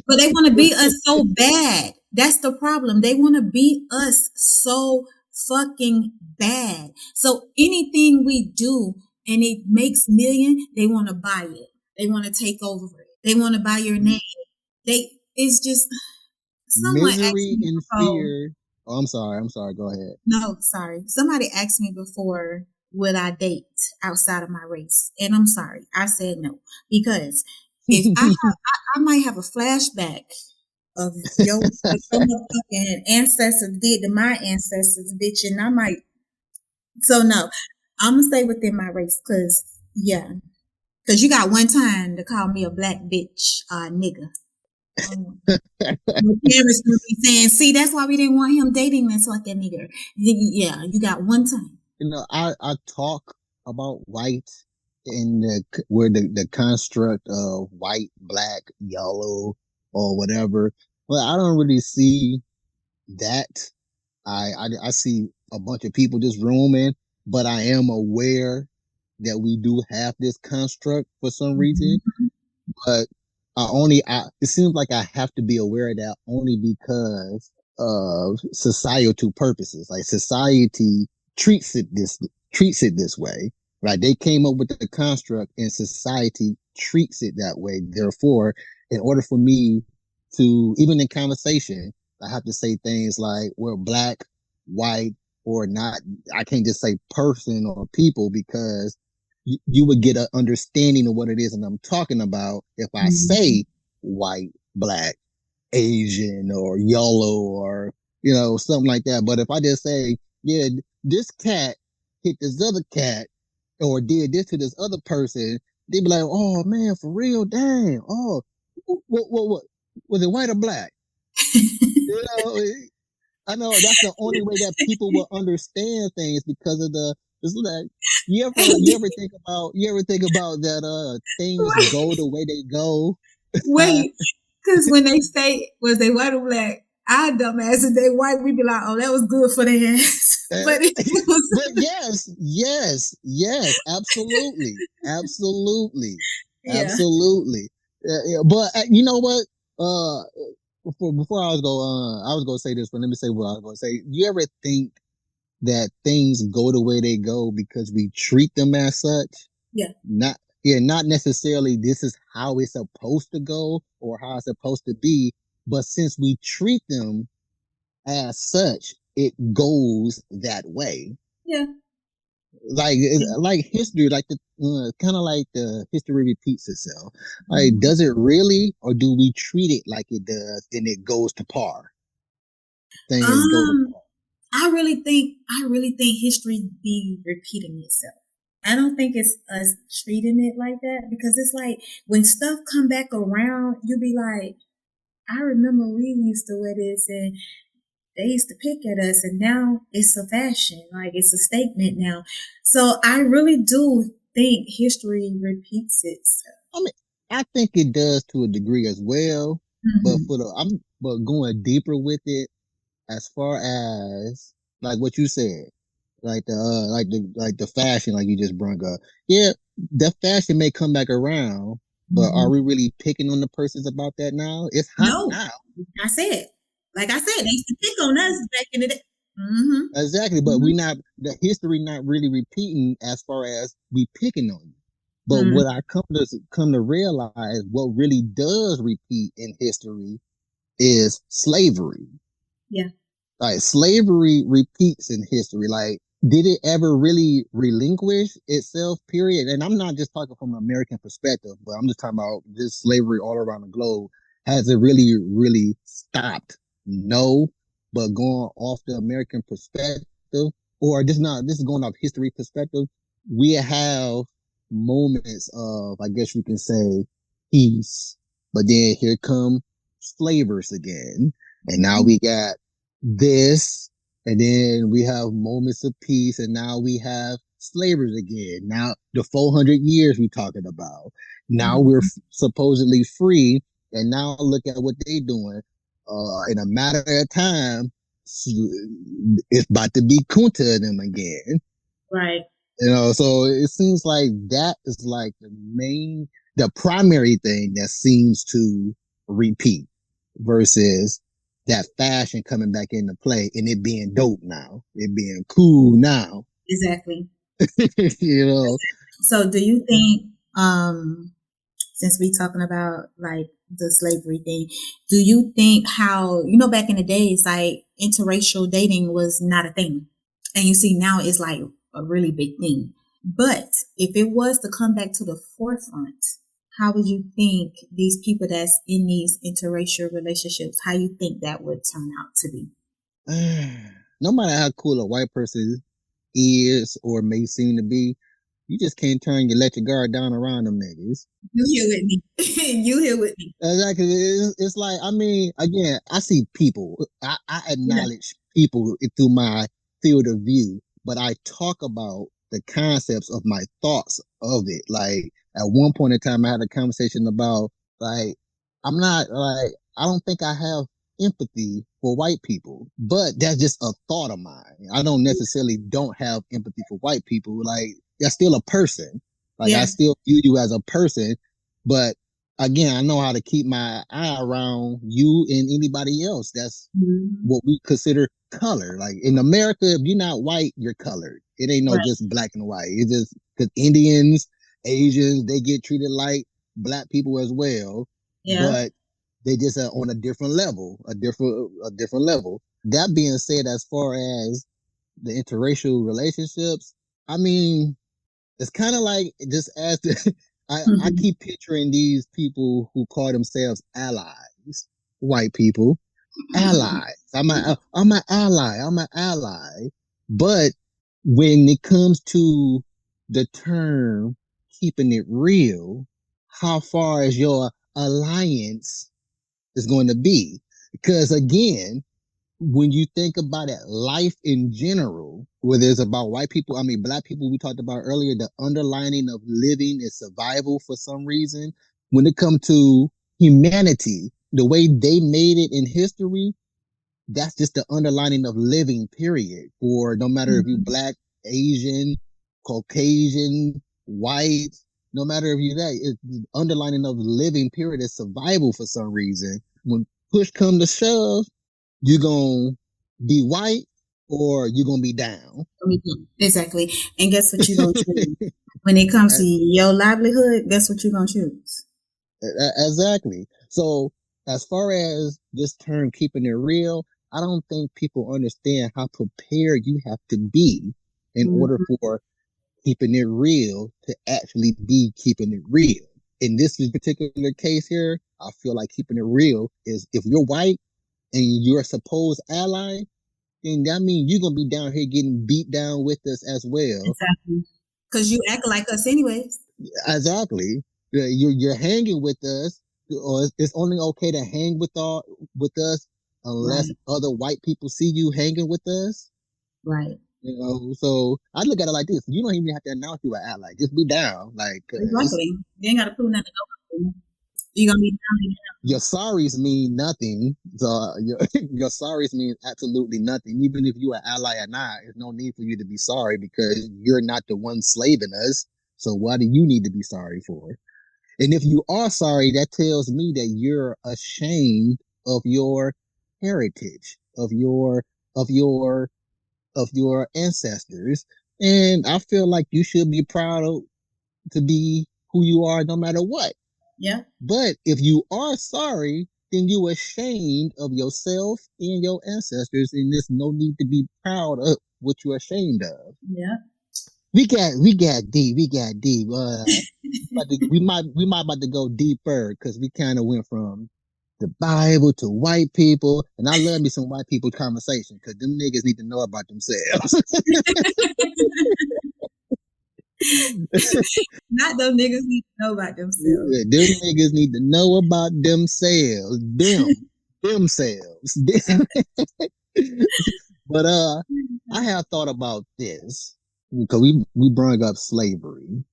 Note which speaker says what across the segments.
Speaker 1: But they want to beat us so bad. That's the problem. They want to beat us so fucking bad. So anything we do and it makes million, they want to buy it. They want to take over it. They want to buy your name. It's just someone asked
Speaker 2: Misery
Speaker 1: me
Speaker 2: and
Speaker 1: before.
Speaker 2: fear. Oh, I'm sorry. I'm sorry. Go ahead.
Speaker 1: No, sorry. Somebody asked me before, would I date outside of my race? And I'm sorry. I said no. Because if I might have a flashback of what your motherfucking ancestors did to my ancestors, bitch, and I might. So no, I'm gonna stay within my race, cause yeah, cause you got one time to call me a black bitch, nigga. Um, my parents would be saying, "See, that's why we didn't want him dating this fucking nigga." Yeah, you got one time.
Speaker 2: I talk about white in where the construct of white, black, yellow, or whatever, but I don't really see that. I see a bunch of people just roaming, but I am aware that we do have this construct for some reason.
Speaker 1: Mhm.
Speaker 2: But it seems like I have to be aware of that only because of societal purposes. Like society treats it this treats it this way. Right? They came up with the construct and society treats it that way. Therefore, in order for me to even in conversation, I have to say things like we're black, white, or not. I can't just say person or people because you would get an understanding of what it is that I'm talking about if I
Speaker 1: Mhm.
Speaker 2: say white, black, Asian, or yellow, or something like that. But if I just say, yeah, this cat hit this other cat, or did this to this other person, they'd be like, oh man, for real, dang, oh, what was it, white or black? You know, I know that's the only way that people will understand things because of the. It's like you ever think about that things go the way they go.
Speaker 1: Wait, because when they say was they white or black, I dumbass if they white, we be like, oh, that was good for their ass. But it was,
Speaker 2: But yes, absolutely, absolutely,
Speaker 1: yeah.
Speaker 2: absolutely. Yeah, but you know what? Uh, before I was gonna say this, but let me say what I was gonna say. You ever think that things go the way they go because we treat them as such?
Speaker 1: Yeah.
Speaker 2: Not Yeah, not necessarily this is how it's supposed to go or how it's supposed to be, but since we treat them as such, it goes that way.
Speaker 1: Yeah.
Speaker 2: Like history, like the kind of like the history repeats itself. Like,
Speaker 1: Mhm.
Speaker 2: does it really, or do we treat it like it does, and it goes to par? Things go to
Speaker 1: Um,
Speaker 2: par.
Speaker 1: I really think history be repeating itself. I don't think it's us treating it like that because it's like when stuff come back around, you be like, I remember we used to wear this and they used to pick at us and now it's a fashion, like it's a statement now. So I really do think history repeats itself.
Speaker 2: I mean, I think it does to a degree as well, but
Speaker 1: Mm-hmm.
Speaker 2: but going deeper with it, as far as like what you said, like the fashion, like you just brought up. Yeah, the fashion may come back around, but are
Speaker 1: Mm-hmm.
Speaker 2: we really picking on the persons about that now? It's hot
Speaker 1: No,
Speaker 2: now.
Speaker 1: I said, like I said, they used to pick on us back in the day. Mm-hmm.
Speaker 2: Exactly, but we not the history not really repeating as far as we picking on you. But
Speaker 1: Mm-hmm.
Speaker 2: what I come to realize, what really does repeat in history is slavery.
Speaker 1: Yeah.
Speaker 2: Like slavery repeats in history. Like, did it ever really relinquish itself? Period. And I'm not just talking from an American perspective, but I'm just talking about just slavery all around the globe. Has it really, really stopped? No. But going off the American perspective, or this is going off history perspective, we have moments of, I guess you can say, peace. But then here come slavers again. And now
Speaker 1: Mm-hmm.
Speaker 2: we got this, and then we have moments of peace, and now we have slavers again. Now the 400 years we talking about. Now we're
Speaker 1: Mm-hmm.
Speaker 2: supposedly free, and now look at what they doing. In a matter of time, it's about to be kunta of them again.
Speaker 1: Right.
Speaker 2: So it seems like that is like the primary thing that seems to repeat versus that fashion coming back into play and it being dope now, it being cool now.
Speaker 1: Exactly.
Speaker 2: you know,
Speaker 1: So do you think, since we talking about like the slavery thing, do you think how, back in the days, like interracial dating was not a thing. And you see now it's like a really big thing. But if it was to come back to the forefront, how would you think these people that's in these interracial relationships, how you think that would turn out to be?
Speaker 2: no matter how cool a white person is or may seem to be, you just can't turn your let your guard down around them niggas.
Speaker 1: You here with me. You here with me.
Speaker 2: Exactly. It's like, I mean, again, I see people. I
Speaker 1: Yeah.
Speaker 2: acknowledge people through my field of view, but I talk about the concepts of my thoughts of it. Like at one point in time, I had a conversation about like I'm not like I don't think I have empathy for white people, but that's just a thought of mine. I don't necessarily don't have empathy for white people. Like they're still a person. Like I
Speaker 1: Yeah.
Speaker 2: still view you as a person, but again, I know how to keep my eye around you and anybody else. That's
Speaker 1: Mhm.
Speaker 2: what we consider color. Like in America, if you're not white, you're colored. It ain't no
Speaker 1: Right.
Speaker 2: just black and white. It's just because Indians, Asians, they get treated like black people as well,
Speaker 1: Yeah.
Speaker 2: but they just are on a different level, a different level. That being said, as far as the interracial relationships, I mean, it's kind of like just as the, I
Speaker 1: Mhm.
Speaker 2: keep picturing these people who call themselves allies, white people, allies. I'm an ally. I'm an ally. But when it comes to the term keeping it real, how far is your alliance is going to be? Because again, when you think about it, life in general, whether it's about white people, I mean, black people, we talked about earlier, the underlining of living is survival for some reason. When it comes to humanity, the way they made it in history, that's just the underlining of living, period. For no matter if you
Speaker 1: Mhm.
Speaker 2: black, Asian, Caucasian, white, no matter if you that, it's the underlining of living, period, is survival for some reason. When push come to shove, you gonna be white or you gonna be down.
Speaker 1: Exactly. And guess what you're going to choose? When it comes to your livelihood, guess what you're going to choose?
Speaker 2: Exactly. So as far as this term keeping it real, I don't think people understand how prepared you have to be in order
Speaker 1: Mhm.
Speaker 2: for keeping it real to actually be keeping it real. In this particular case here, I feel like keeping it real is if you're white and you're a supposed ally, then that means you're gonna be down here getting beat down with us as well.
Speaker 1: Exactly. Because you act like us anyways.
Speaker 2: Exactly. You're hanging with us, or it's only okay to hang with us unless
Speaker 1: Right.
Speaker 2: other white people see you hanging with us.
Speaker 1: Right.
Speaker 2: So I look at it like this: you don't even have to announce you an ally; just be down. Like, cause
Speaker 1: Exactly. You ain't got to prove nothing to nobody. You're going to be
Speaker 2: your
Speaker 1: down.
Speaker 2: sorries mean nothing. So your sorries mean absolutely nothing. Even if you are ally or not, there's no need for you to be sorry because you're not the one slaving us. So why do you need to be sorry for? And if you are sorry, that tells me that you're ashamed of your heritage, of your of your ancestors. And I feel like you should be proud of, to be who you are no matter what.
Speaker 1: Yeah.
Speaker 2: But if you are sorry, then you're ashamed of yourself and your ancestors, and there's no need to be proud of what you're ashamed of.
Speaker 1: Yeah.
Speaker 2: We got deep. We got deep. We might about to go deeper because we kind of went from the Bible to white people, and I love me some white people conversation because them niggas need to know about themselves.
Speaker 1: Not those niggas need to know about themselves.
Speaker 2: Them niggas need to know about themselves, themselves. But I have thought about this because we brought up slavery,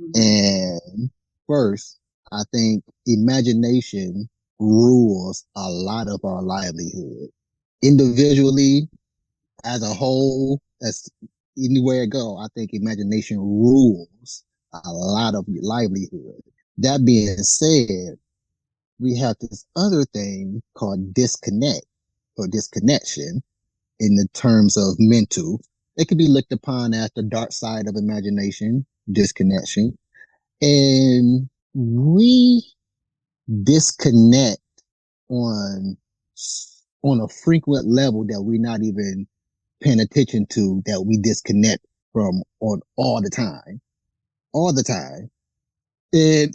Speaker 1: Mhm.
Speaker 2: and first, I think imagination rules a lot of our livelihood. Individually, as a whole, as anywhere it go, I think imagination rules a lot of your livelihood. That being said, we have this other thing called disconnect or disconnection in the terms of mental. It could be looked upon as the dark side of imagination, disconnection. And we disconnect on on a frequent level that we're not even paying attention to, that we disconnect from on all the time. And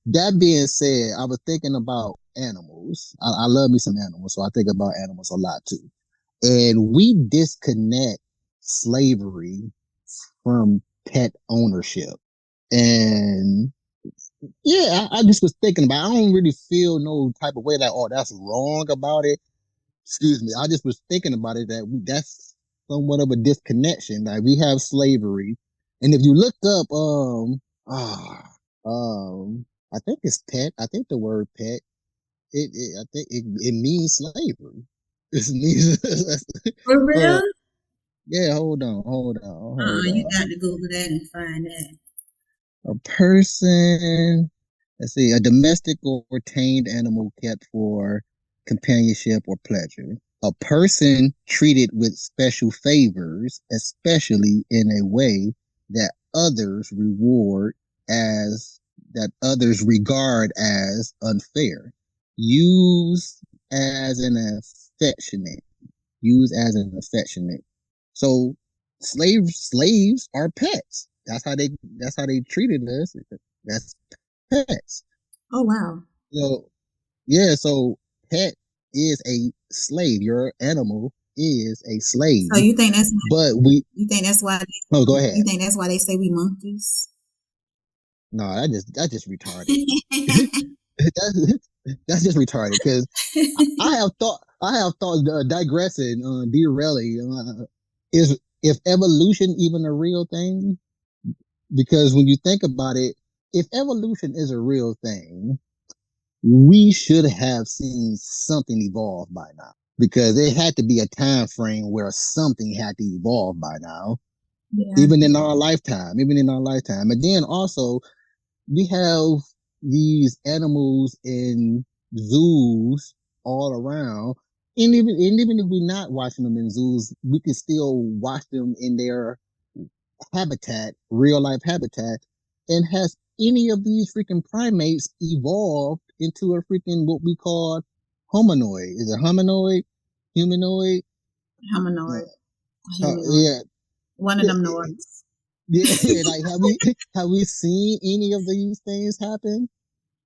Speaker 2: that being said, I was thinking about animals. I love me some animals, so I think about animals a lot too. And we disconnect slavery from pet ownership. And yeah, I just was thinking about it. I don't really feel no type of way like, oh, that's wrong about it. Excuse me. I just was thinking about it that that's somewhat of a disconnection. Like we have slavery. And if you look up ah I think it's pet. I think the word pet, I think it means slavery. It means
Speaker 1: For
Speaker 2: hold
Speaker 1: real?
Speaker 2: on. Yeah, hold
Speaker 1: You
Speaker 2: on.
Speaker 1: got to Google that and find that.
Speaker 2: A person, let's see, a domestic or tamed animal kept for companionship or pleasure. A person treated with special favors, especially in a way that others reward as that others regard as unfair. Used as an affectionate, used as an affectionate. So slaves are pets. That's how they treated us. That's pets.
Speaker 1: Oh wow.
Speaker 2: So yeah, so pet is a slave. Your animal is a
Speaker 1: So
Speaker 2: slave.
Speaker 1: you think that's
Speaker 2: But we
Speaker 1: you think that's why
Speaker 2: oh go
Speaker 1: you
Speaker 2: ahead.
Speaker 1: think that's why they say we monkeys?
Speaker 2: No, that's just retarded. that's that's just retarded because I have thought digressing, derailing. Is if evolution even a real thing? Because when you think about it, if evolution is a real thing, we should have seen something evolve by now. Because it had to be a time frame where something had to evolve by now,
Speaker 1: Yeah.
Speaker 2: even in our lifetime, even in our lifetime. And then also we have these animals in zoos all around. And even if we're not watching them in zoos, we can still watch them in their habitat, real life habitat. And has any of these freaking primates evolved into a freaking what we call hominoid? Is it hominoid? Humanoid?
Speaker 1: Humanoid. Humanoid.
Speaker 2: Yeah,
Speaker 1: One of
Speaker 2: yeah,
Speaker 1: them Nords.
Speaker 2: yeah. Like, have we seen any of these things happen?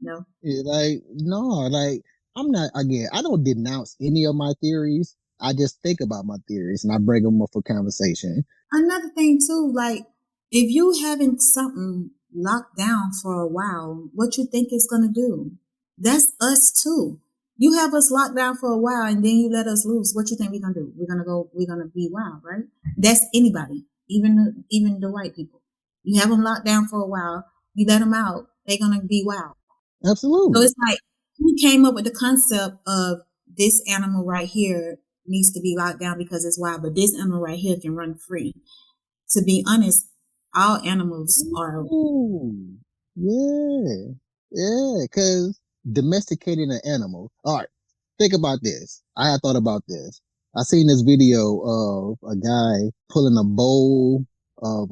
Speaker 1: No.
Speaker 2: Yeah, like, no, like, I'm not, again, I don't denounce any of my theories. I just think about my theories and I bring them up for conversation.
Speaker 1: Another thing too, like if you having something locked down for a while, what you think it's gonna do? That's us too. You have us locked down for a while and then you let us loose. What you think we're gonna do? We're gonna be wild, right? That's anybody, even the white people. You have them locked down for a while, you let them out, they're gonna be wild. So
Speaker 2: Absolutely.
Speaker 1: it's like who came up with the concept of this animal right here needs to be locked down because it's wild, but this animal right here can run free. To be honest, all animals are.
Speaker 2: Ooh, yeah, yeah, because domesticating an animal. All right, think about this. I had thought about this. I seen this video of a guy pulling a bowl of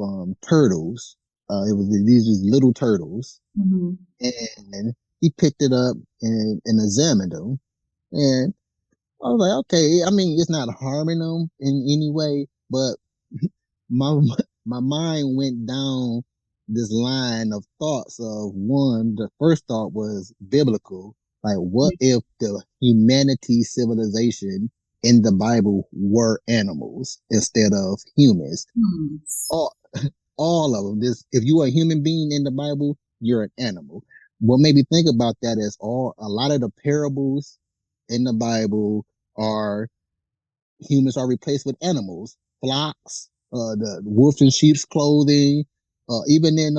Speaker 2: turtles. It was these little turtles,
Speaker 1: Mhm.
Speaker 2: and he picked it up and examined them. And I was like, okay, I mean, it's not harming them in any way, but my my mind went down this line of thoughts of one, the first thought was biblical. Like, what if the humanity civilization in the Bible were animals instead of humans?
Speaker 1: Hmm.
Speaker 2: All, all of them. This, if you are a human being in the Bible, you're an animal. What made me think about that is a lot of the parables in the Bible are humans are replaced with animals, flocks, the wolf in sheep's clothing, even in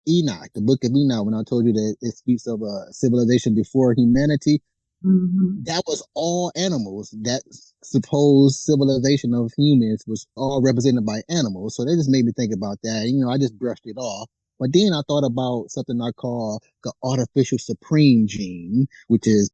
Speaker 2: Enoch, the book of Enoch, when I told you that it speaks of a civilization before humanity,
Speaker 1: Hmm.
Speaker 2: that was all animals. That supposed civilization of humans was all represented by animals. So they just made me think about that. You know, I just brushed it off. But then I thought about something I call the artificial supreme gene, which is